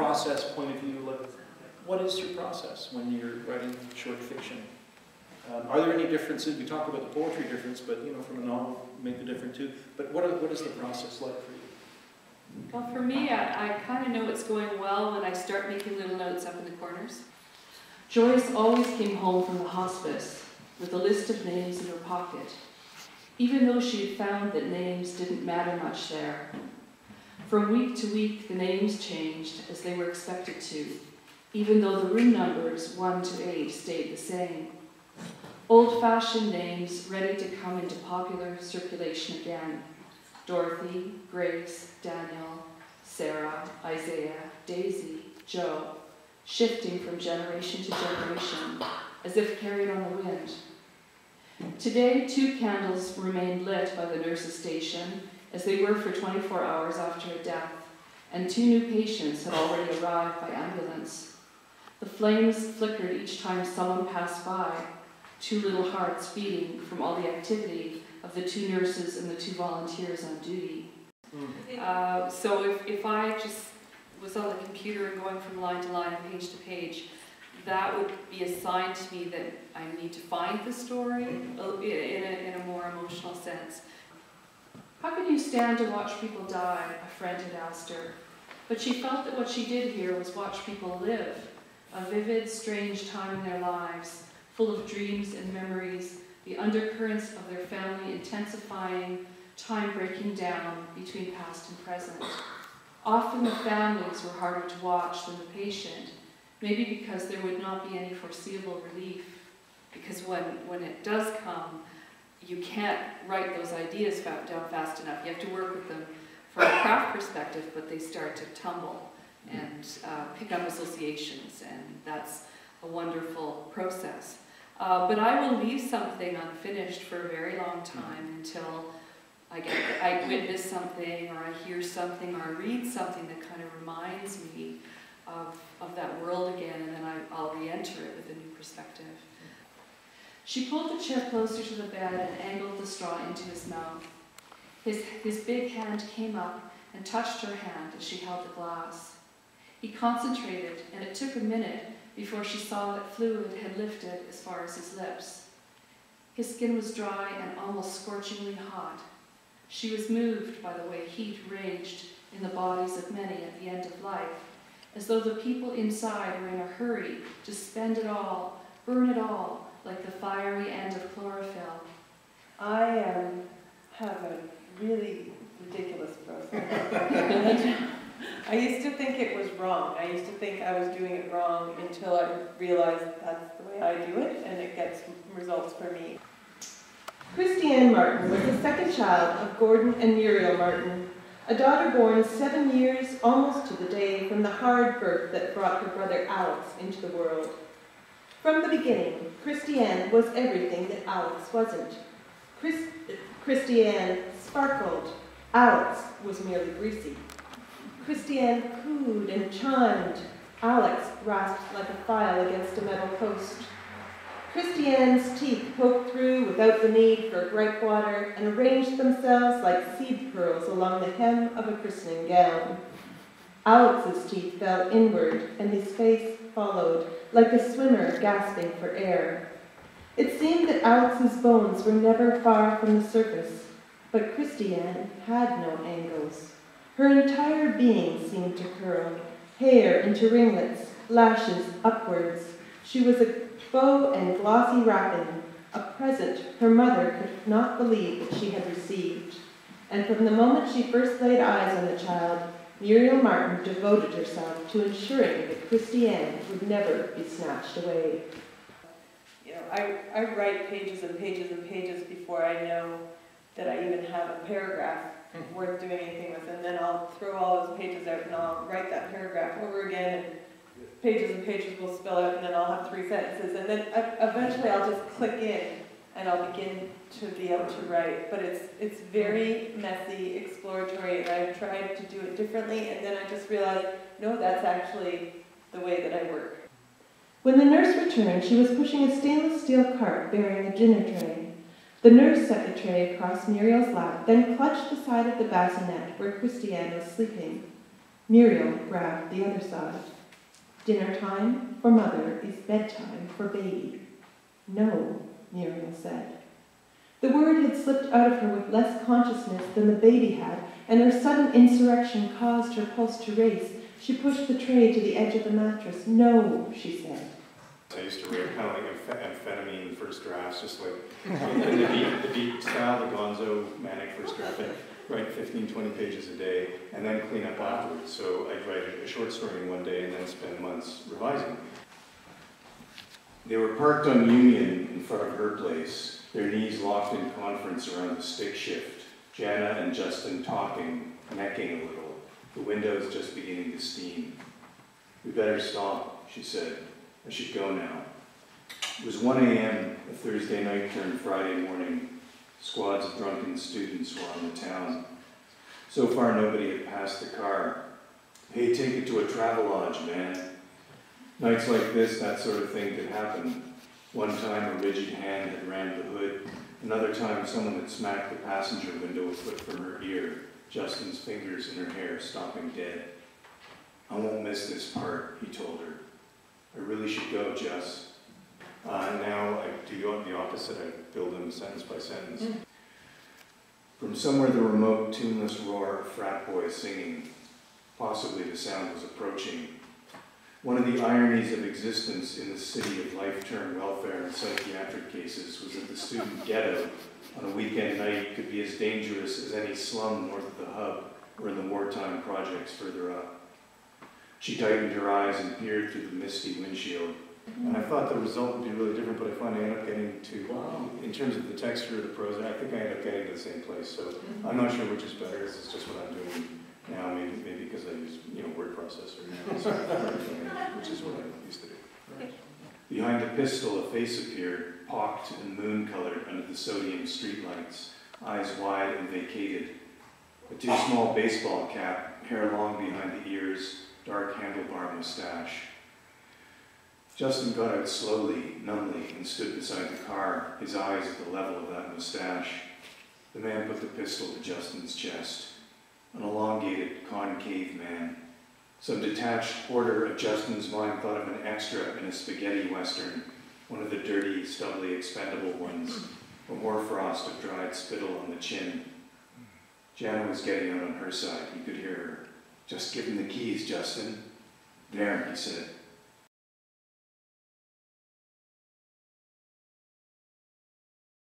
process point of view, like, what is your process when you're writing short fiction? Are there any differences? We talk about the poetry difference, but from a novel, maybe different too. But what is the process like for you? Well, for me, I kind of know it's going well when I start making little notes up in the corners. Joyce always came home from the hospice with a list of names in her pocket, even though she had found that names didn't matter much there. From week to week, the names changed as they were expected to, even though the room numbers 1 to 8 stayed the same. Old-fashioned names ready to come into popular circulation again. Dorothy, Grace, Daniel, Sarah, Isaiah, Daisy, Joe, shifting from generation to generation, as if carried on the wind. Today, 2 candles remained lit by the nurse's station, as they were for 24 hours after a death, and 2 new patients had already arrived by ambulance. The flames flickered each time someone passed by, 2 little hearts beating from all the activity of the 2 nurses and the 2 volunteers on duty. So if I just was on the computer and going from line to line and page to page, that would be a sign to me that I need to find the story in a more emotional sense. How can you stand to watch people die? A friend had asked her. But she felt that what she did here was watch people live, a vivid, strange time in their lives, full of dreams and memories, the undercurrents of their family intensifying, time breaking down between past and present. Often the families were harder to watch than the patient, maybe because there would not be any foreseeable relief, because when it does come, you can't write those ideas down fast enough. You have to work with them from a craft perspective, but they start to tumble and pick up associations, and that's a wonderful process. But I will leave something unfinished for a very long time until I witness something, or I hear something, or I read something that kind of reminds me of that world again, and then I'll re-enter it with a new perspective. She pulled the chair closer to the bed and angled the straw into his mouth. His big hand came up and touched her hand as she held the glass. He concentrated, and it took a minute before she saw that fluid had lifted as far as his lips. His skin was dry and almost scorchingly hot. She was moved by the way heat raged in the bodies of many at the end of life, as though the people inside were in a hurry to spend it all, burn it all, like the fiery end of chlorophyll. I have a really ridiculous process. I used to think it was wrong. I used to think I was doing it wrong until I realized that's the way I do it, and it gets results for me. Christiane Martin was the second child of Gordon and Muriel Martin, a daughter born 7 years, almost to the day, from the hard birth that brought her brother Alex into the world. From the beginning, Christiane was everything that Alex wasn't. Christiane sparkled. Alex was merely greasy. Christiane cooed and chimed. Alex rasped like a file against a metal post. Christiane's teeth poked through without the need for gripe water and arranged themselves like seed pearls along the hem of a christening gown. Alex's teeth fell inward, and his face followed, like a swimmer gasping for air. It seemed that Alex's bones were never far from the surface, but Christiane had no angles. Her entire being seemed to curl, hair into ringlets, lashes upwards. She was a bow and glossy wrapping, a present her mother could not believe that she had received. And from the moment she first laid eyes on the child, Muriel Martin devoted herself to ensuring that Christiane would never be snatched away. You know, I write pages and pages and pages before I know that I even have a paragraph worth doing anything with, and then I'll throw all those pages out and I'll write that paragraph over again, and pages will spill out, and then I'll have 3 sentences, and then eventually I'll just click in and I'll begin to be able to write. But it's very messy, exploratory, and I've tried to do it differently, and then I just realized, no, that's actually the way that I work. When the nurse returned, she was pushing a stainless steel cart bearing a dinner tray. The nurse set the tray across Muriel's lap, then clutched the side of the bassinet where Christiane was sleeping. Muriel grabbed the other side. Dinner time for mother is bedtime for baby. No, Muriel said. The word had slipped out of her with less consciousness than the baby had, and her sudden insurrection caused her pulse to race. She pushed the tray to the edge of the mattress. No, she said. I used to write kind of like amphetamine first drafts, just like in the beat style, the gonzo manic first draft. I'd write 15, 20 pages a day, and then clean up afterwards. So I'd write a short story in one day and then spend months revising. They were parked on Union in front of her place, their knees locked in conference around the stick shift, Jana and Justin talking, necking a little, the windows just beginning to steam. "We better stop," she said. "I should go now." It was 1 a.m., a Thursday night turned Friday morning. Squads of drunken students were on the town. So far, nobody had passed the car. "Hey, take it to a Travelodge, man." Nights like this, that sort of thing could happen. One time, a rigid hand had rammed the hood. Another time, someone had smacked the passenger window a foot from her ear, Justin's fingers in her hair stopping dead. "I won't miss this part," he told her. "I really should go, Jess." Now I do the opposite. I build them sentence by sentence. From somewhere the remote, tuneless roar of frat boys singing. Possibly the sound was approaching. One of the ironies of existence in the city of life-term welfare and psychiatric cases was that the student ghetto on a weekend night could be as dangerous as any slum north of the hub or in the wartime projects further up. She tightened her eyes and peered through the misty windshield. And I thought the result would be really different, but I find I end up getting to, in terms of the texture of the prose, I think I end up getting to the same place. So I'm not sure which is better. This is just what I'm doing now, maybe because I use word processor now, so, which is what I used to do. Right. Behind the pistol, a face appeared, pocked and moon-colored under the sodium streetlights, eyes wide and vacated. A too small baseball cap, hair long behind the ears, dark handlebar mustache. Justin got out slowly, numbly, and stood beside the car, his eyes at the level of that mustache. The man put the pistol to Justin's chest. An elongated, concave man. Some detached porter of Justin's mind thought of an extra in a spaghetti western, one of the dirty, stubbly, expendable ones, a hoarfrost of dried spittle on the chin. Jana was getting out on her side. He could hear her. "Just give him the keys, Justin." "There," he said.